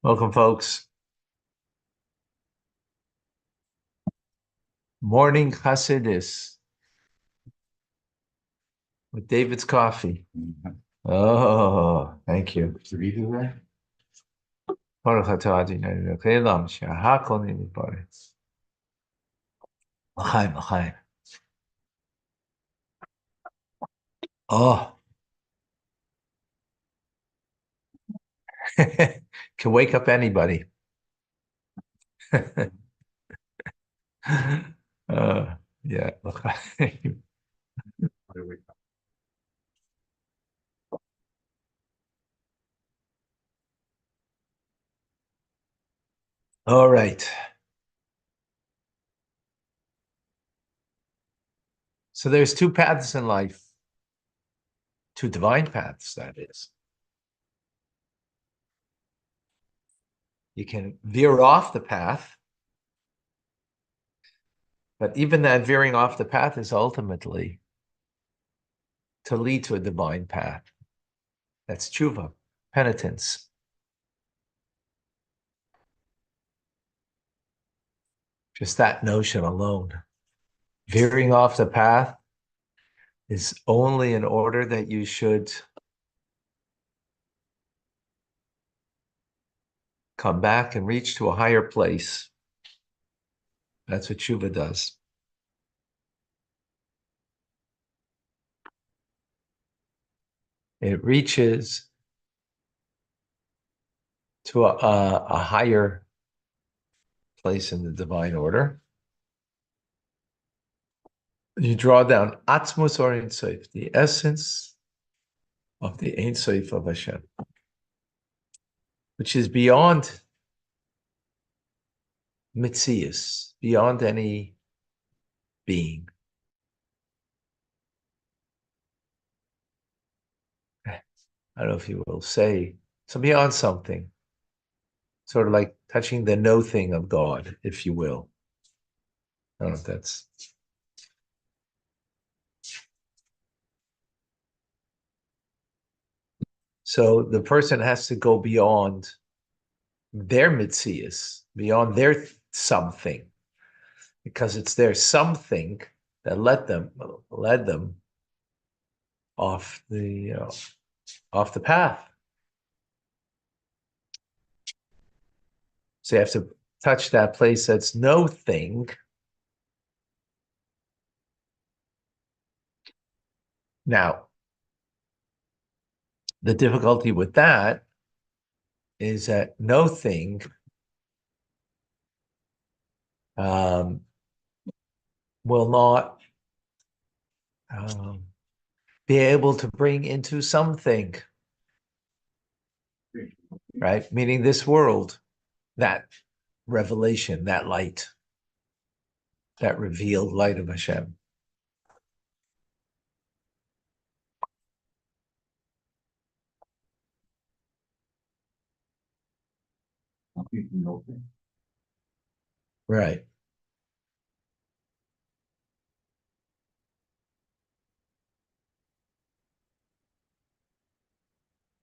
Welcome, folks. Morning Chassidus with David's coffee. Oh, thank you. Baruch atah Adonai Eloheinu shehakol nimi b'aretz. L'chaim, l'chaim. Oh, can wake up anybody. Yeah, l'chaim. All right. So there's two paths in life, two divine paths, that is. You can veer off the path, but even that veering off the path is ultimately to lead to a divine path. That's tshuva, penitence. Just that notion alone. Veering off the path is only in order that you should come back and reach to a higher place. That's what tshuva does. It reaches to a higher place in the divine order. You draw down Atzmus or Ein Sof, the essence of the Ein Sof of Hashem, which is beyond Mitzias, beyond any being. I don't know if you will say, so beyond something, sort of like touching the no thing of God, if you will. I don't know if that's. So the person has to go beyond their mitzias, beyond their something, because it's their something that led them off the path. So you have to touch that place that's no thing. Now, the difficulty with that is that no thing will not be able to bring into something, right? Meaning this world, that revelation, that light, that revealed light of Hashem. Right.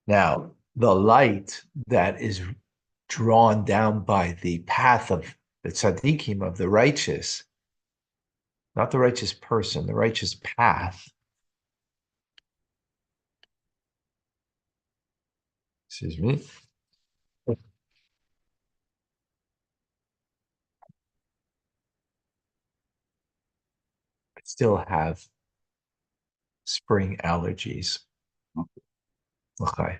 Now, the light that is drawn down by the path of the tzaddikim, of the righteous, not the righteous person, the righteous path. Excuse me. I still have spring allergies. Okay.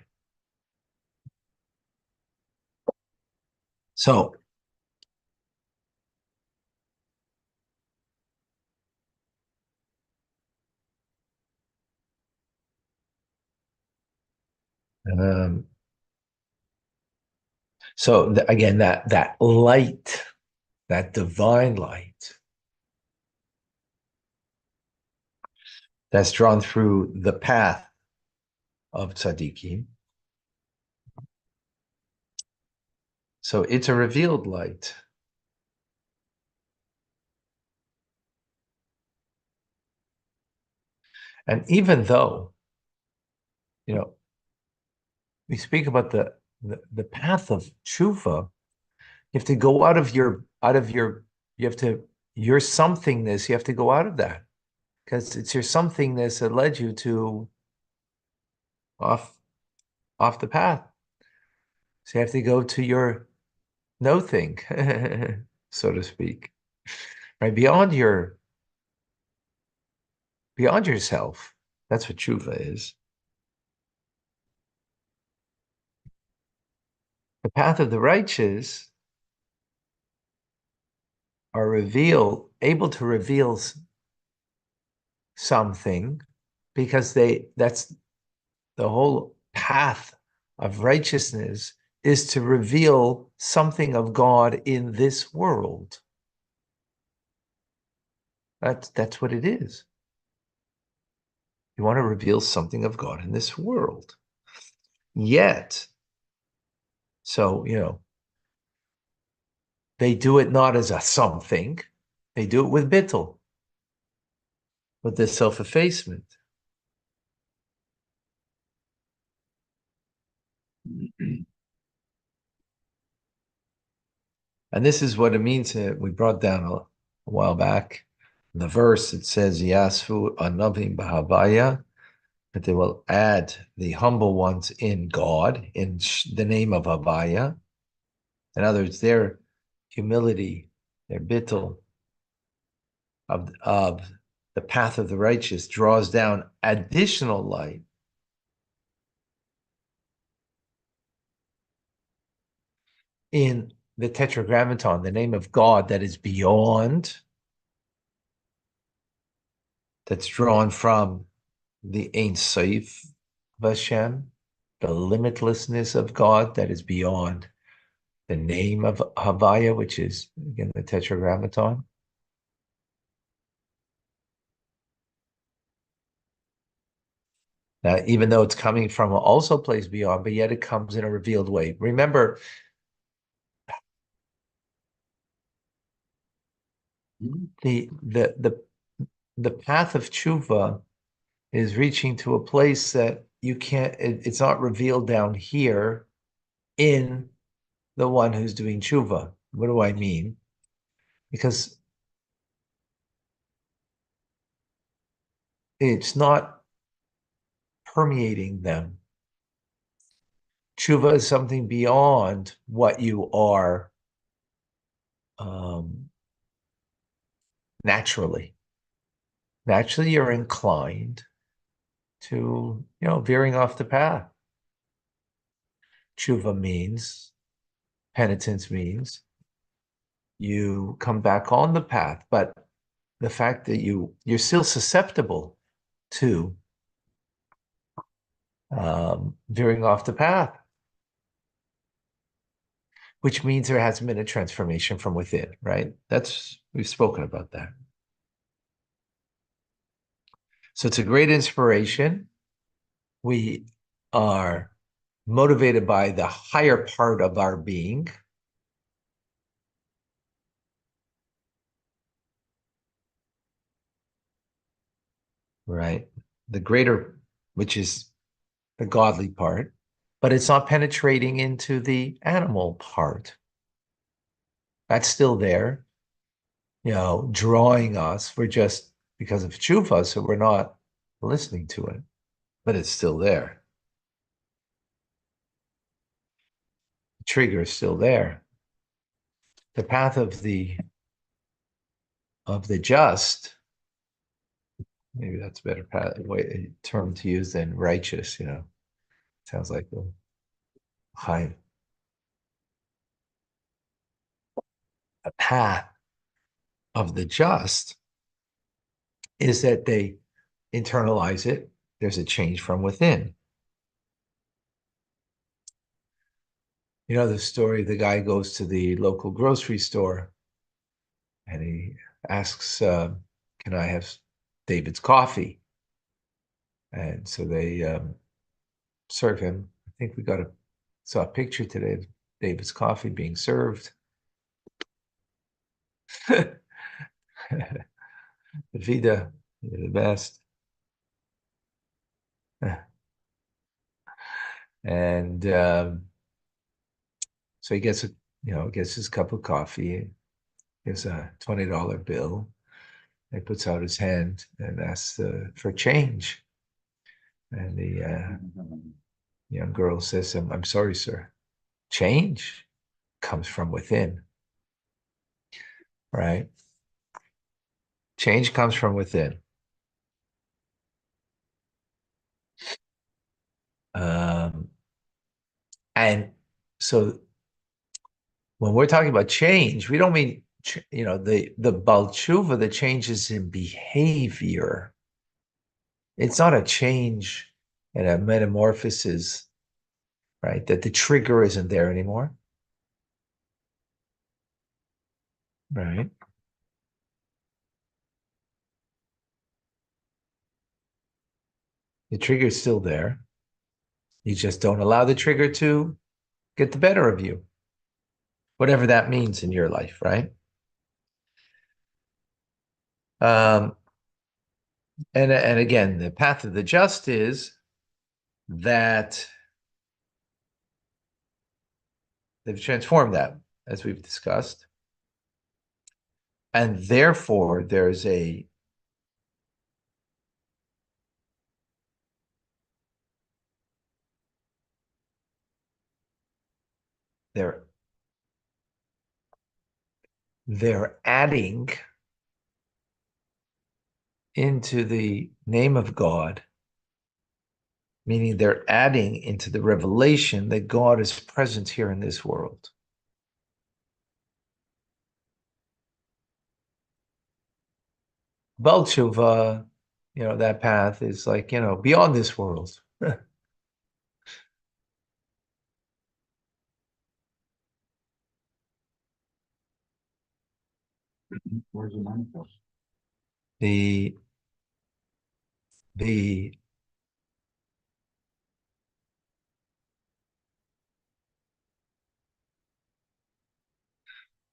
So, um, again, that light, that divine light, that's drawn through the path of tzaddikim. So it's a revealed light. And even though, we speak about the the path of tshuva, you have to go you have to, your somethingness, you have to go out of that. Because it's your somethingness that led you to off off the path. So you have to go to your no thing, so to speak, right? Beyond yourself. That's what tshuva is. The path of the righteous are able to reveal something, because that's the whole path of righteousness, is to reveal something of God in this world. That's what it is. You want to reveal something of God in this world. Yet, so, they do it not as a something, they do it with bittul, with this self-effacement. And this is what it means. We brought down a while back in the verse. It says, Yasfu anavim b'havaya, that they will add the humble ones in God, in the name of Havaya. In other words, their humility, their bittul of the path of the righteous draws down additional light in the tetragrammaton, the name of God that is beyond, that's drawn from the Ein Sof of Hashem, the limitlessness of God that is beyond the name of Havaya, which is, again, the tetragrammaton. Even though it's coming from also a place beyond, but yet it comes in a revealed way. Remember, the path of tshuva is reaching to a place that you can't, it's not revealed down here in the one who's doing tshuva. What do I mean? Because it's not permeating them. Tshuva is something beyond what you are naturally. Naturally, you're inclined to, veering off the path. Tshuva means, penitence means, you come back on the path, but the fact that you're still susceptible to veering off the path, which means there hasn't been a transformation from within, right? We've spoken about that. So it's a great inspiration. We are motivated by the higher part of our being. Right? The greater, which is the godly part, but it's not penetrating into the animal part. That's still there, drawing us. We're just, because of tshuva, so we're not listening to it, but it's still there. The trigger is still there. The path of the just, maybe that's a better term to use than righteous, sounds like the high. A path of the just is that they internalize it. There's a change from within. The story, the guy goes to the local grocery store and he asks, can I have David's coffee? And so they serve him. I think we saw a picture today of David's coffee being served. Vida, you're the best. And So he gets gets his cup of coffee, gives a $20 bill. He puts out his hand and asks for change. And the young girl says to him, "I'm sorry, sir. Change comes from within, right? Change comes from within." Um, and so when we're talking about change, we don't mean the Baal Tshuva, the changes in behavior. It's not a change and a metamorphosis, right? That the trigger isn't there anymore, right? The trigger is still there. You just don't allow the trigger to get the better of you, whatever that means in your life, right? Um, and again, the path of the just is that they've transformed that, as we've discussed, and therefore they're they're adding into the name of God, meaning they're adding into the revelation that God is present here in this world. Baal Tshuva, that path is like, beyond this world. Where's the manifest? The the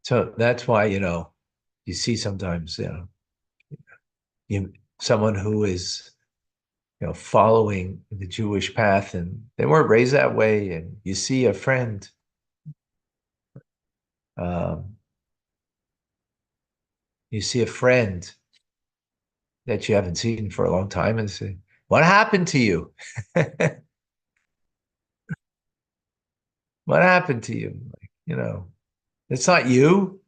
so that's why, you see sometimes, someone who is, following the Jewish path and they weren't raised that way, and you see a friend, um, you see a friend that you haven't seen for a long time and say, "What happened to you? What happened to you?" Like, it's not you,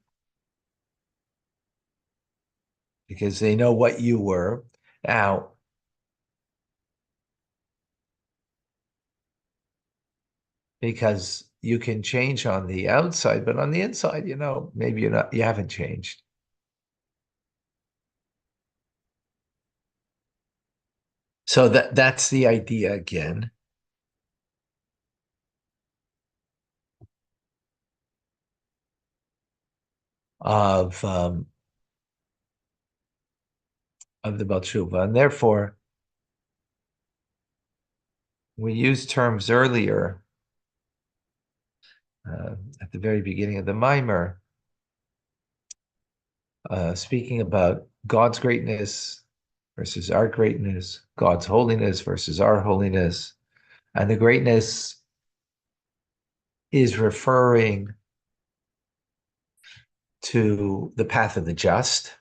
because they know what you were. Now, because you can change on the outside, but on the inside, maybe you haven't changed. So that's the idea again of the Baal Tshuva. And therefore, we used terms earlier at the very beginning of the Mimer, speaking about God's greatness versus our greatness, God's holiness versus our holiness. And the greatness is referring to the path of the just,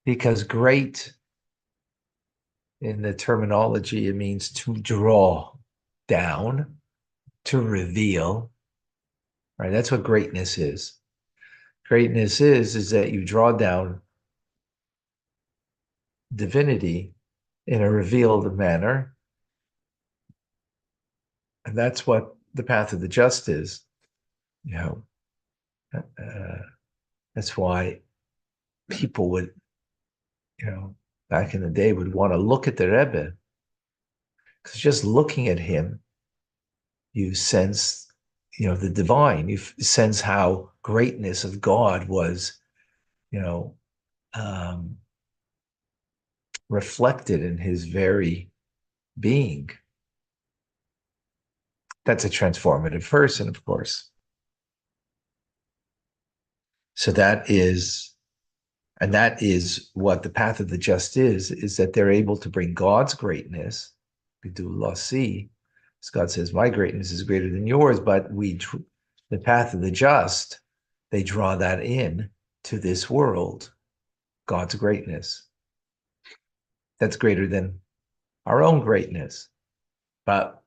because great in the terminology, it means to draw down, to reveal, right? That's what greatness is. Greatness is that you draw down divinity in a revealed manner. And that's what the path of the just is. That's why people would, back in the day, would want to look at the Rebbe, because just looking at him, you sense, the divine. You sense how greatness of God was, um, reflected in his very being. That's a transformative person, of course. So that is what the path of the just is that they're able to bring God's greatness, Bidul Lasi, As God says, my greatness is greater than yours, but the path of the just, they draw that in to this world, God's greatness. That's greater than our own greatness. But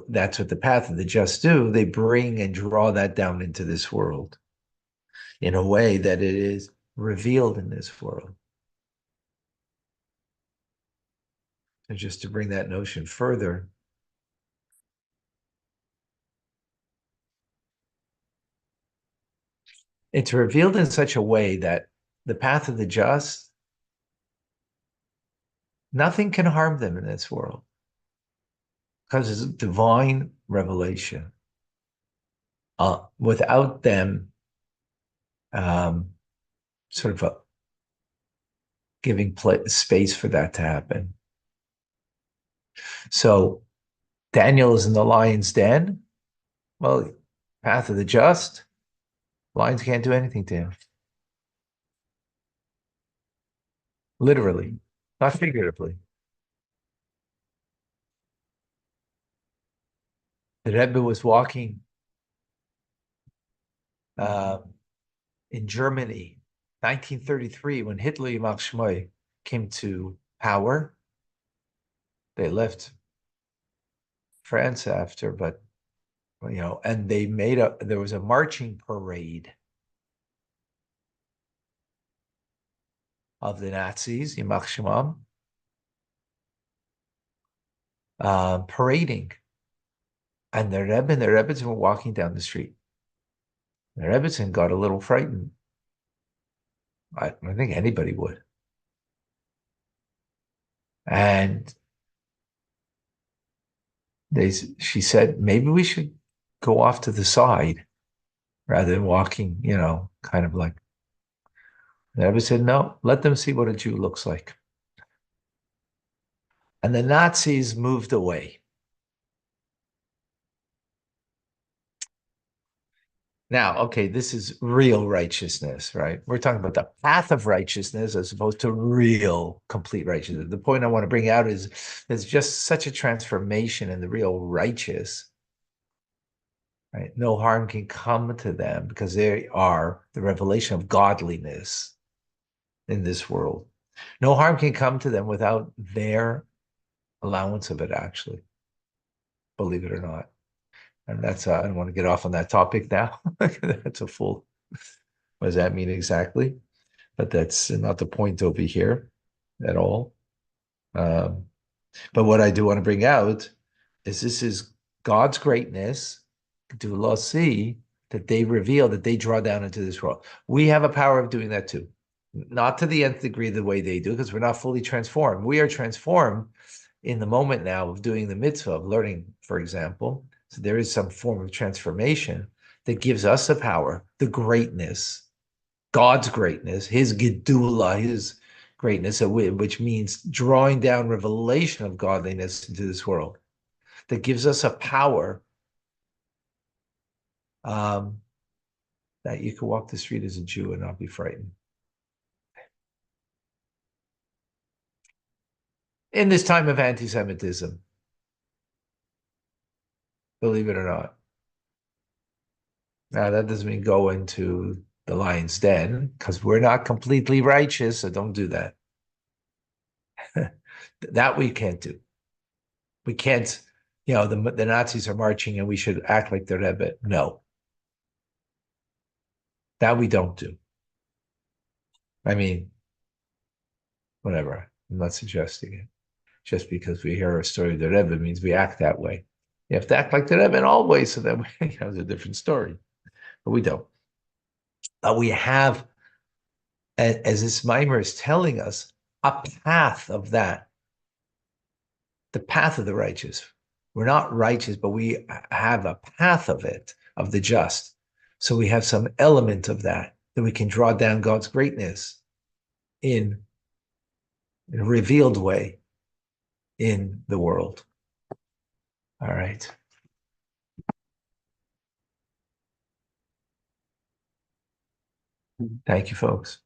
that's what the path of the just do. They bring and draw that down into this world in a way that it is revealed in this world. And just to bring that notion further, it's revealed in such a way that the path of the just, nothing can harm them in this world because it's divine revelation. Without them sort of giving space for that to happen. So Daniel is in the lion's den. Well, path of the just, lions can't do anything to him. Literally, not figuratively. The Rebbe was walking in Germany, 1933, when Hitler Yimach Shmoy came to power. They left France after, but and they there was a marching parade of the Nazis, Yimach Shemam, parading. And the Rebbe and the Rebbitzin were walking down the street. The Rebbitzin got a little frightened. I think anybody would. And she said, maybe we should go off to the side rather than walking, kind of like. The Rebbe said, no, let them see what a Jew looks like. And the Nazis moved away. Now, okay, this is real righteousness, right? We're talking about the path of righteousness as opposed to real complete righteousness. The point I want to bring out is there's just such a transformation in the real righteous, right? No harm can come to them because they are the revelation of godliness in this world. No harm can come to them without their allowance of it, actually, believe it or not. And that's, I don't want to get off on that topic now. That's a full, what does that mean exactly? But that's not the point over here at all. But what I do want to bring out is this is God's greatness, do see that they reveal, that they draw down into this world. We have a power of doing that too. Not to the nth degree the way they do, because we're not fully transformed. We are transformed in the moment now of doing the mitzvah, of learning, for example. So there is some form of transformation that gives us the power, the greatness, God's greatness, his gedula, his greatness, which means drawing down revelation of godliness into this world, that gives us a power that you can walk the street as a Jew and not be frightened. In this time of anti-Semitism, believe it or not. Now, that doesn't mean go into the lion's den, because we're not completely righteous, so don't do that. That we can't do. We can't, the Nazis are marching and we should act like the Rebbe. No. That we don't do. I mean, whatever. I'm not suggesting it. Just because we hear a story of the Rebbe means we act that way. You have to act like the Rebbe in all ways, so that it's a different story. But we don't. But we have, as this mimer is telling us, a path of that. The path of the righteous. We're not righteous, but we have a path of it, of the just. So we have some element of that we can draw down God's greatness in a revealed way in the world. All right. Thank you, folks.